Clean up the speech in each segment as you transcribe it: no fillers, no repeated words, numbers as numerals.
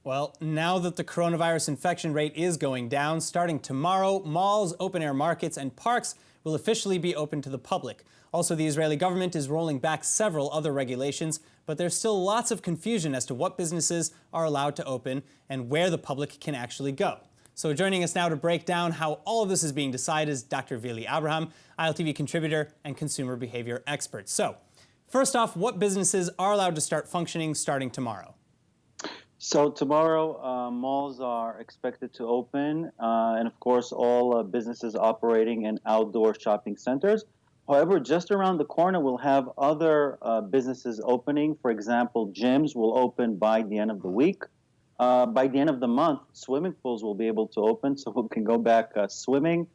Well, now that the coronavirus infection rate is going down, starting tomorrow, malls, open-air markets, and parks will officially be open to the public. Also, the Israeli government is rolling back several other regulations, but there's still lots of confusion as to what businesses are allowed to open and where the public can actually go. So joining us now to break down how all of this is being decided is Dr. Vili Abraham, ILTV contributor and consumer behavior expert. So, first off, what businesses are allowed to start functioning starting tomorrow? So tomorrow, malls are expected to open, and of course, all businesses operating in outdoor shopping centers. However, just around the corner, we'll have other businesses opening. For example, gyms will open by the end of the week. By the end of the month, swimming pools will be able to open, so we can go back swimming.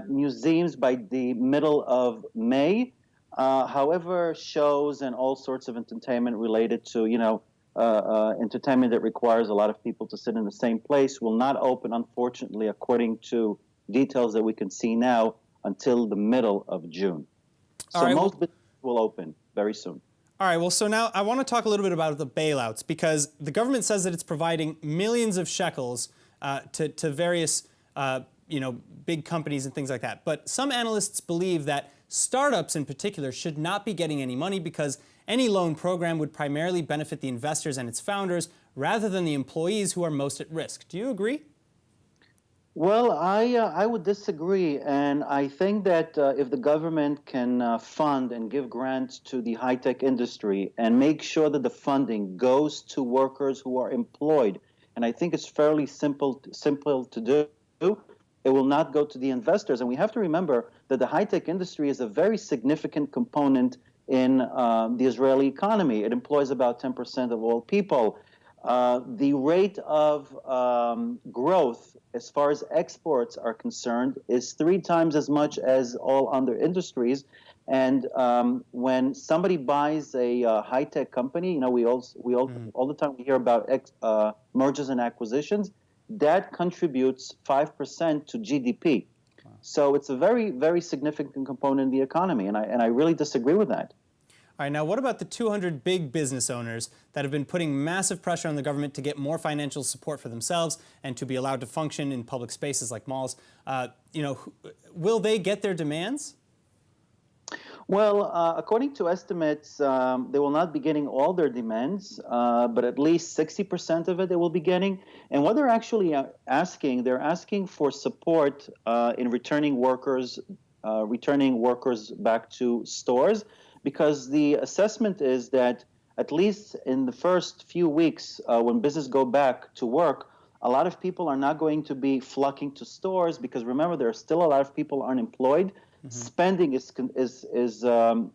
Museums by the middle of May. However, shows and all sorts of entertainment related to, entertainment that requires a lot of people to sit in the same place will not open, unfortunately, according to details that we can see now, until the middle of June. So most businesses will open very soon. All right, well, so now I want to talk a little bit about the bailouts, because the government says that it's providing millions of shekels to various big companies and things like that. But some analysts believe that startups in particular should not be getting any money because any loan program would primarily benefit the investors and its founders rather than the employees who are most at risk. Do you agree? Well, I would disagree, and I think that if the government can fund and give grants to the high-tech industry and make sure that the funding goes to workers who are employed, and I think it's fairly simple to do, it will not go to the investors. And we have to remember that the high-tech industry is a very significant component in the Israeli economy. It employs about 10% of all people. The rate of growth as far as exports are concerned is 3 times as much as all other industries. And when somebody buys a high-tech company, all the time we hear about mergers and acquisitions, that contributes 5% to GDP. Wow. So it's a very, very significant component in the economy, and I really disagree with that. All right, now what about the 200 big business owners that have been putting massive pressure on the government to get more financial support for themselves and to be allowed to function in public spaces like malls? Will they get their demands? Well, according to estimates, they will not be getting all their demands, but at least 60% of it they will be getting. And what they're actually asking, they're asking for support in returning workers back to stores, because the assessment is that at least in the first few weeks when business go back to work, a lot of people are not going to be flocking to stores, because remember, there are still a lot of people unemployed. Spending is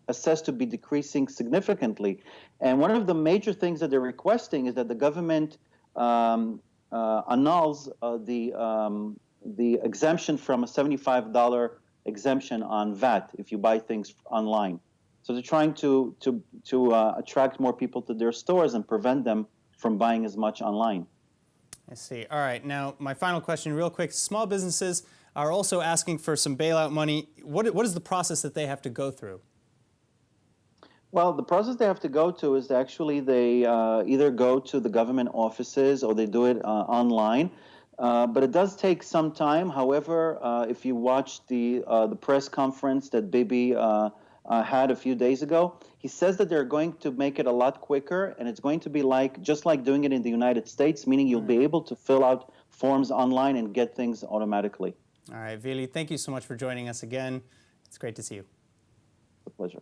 assessed to be decreasing significantly. And one of the major things that they're requesting is that the government annuls the exemption from a $75 exemption on VAT if you buy things online. So they're trying to attract more people to their stores and prevent them from buying as much online. I see. All right. Now, my final question real quick. Small businesses are also asking for some bailout money. What is the process that they have to go through? Well, the process they have to go to is actually they either go to the government offices or they do it online. But it does take some time. However, if you watch the press conference that Bibi had a few days ago, he says that they're going to make it a lot quicker, and it's going to be just like doing it in the United States, meaning you'll be able to fill out forms online and get things automatically. All right, Vili, thank you so much for joining us again. It's great to see you. It's a pleasure.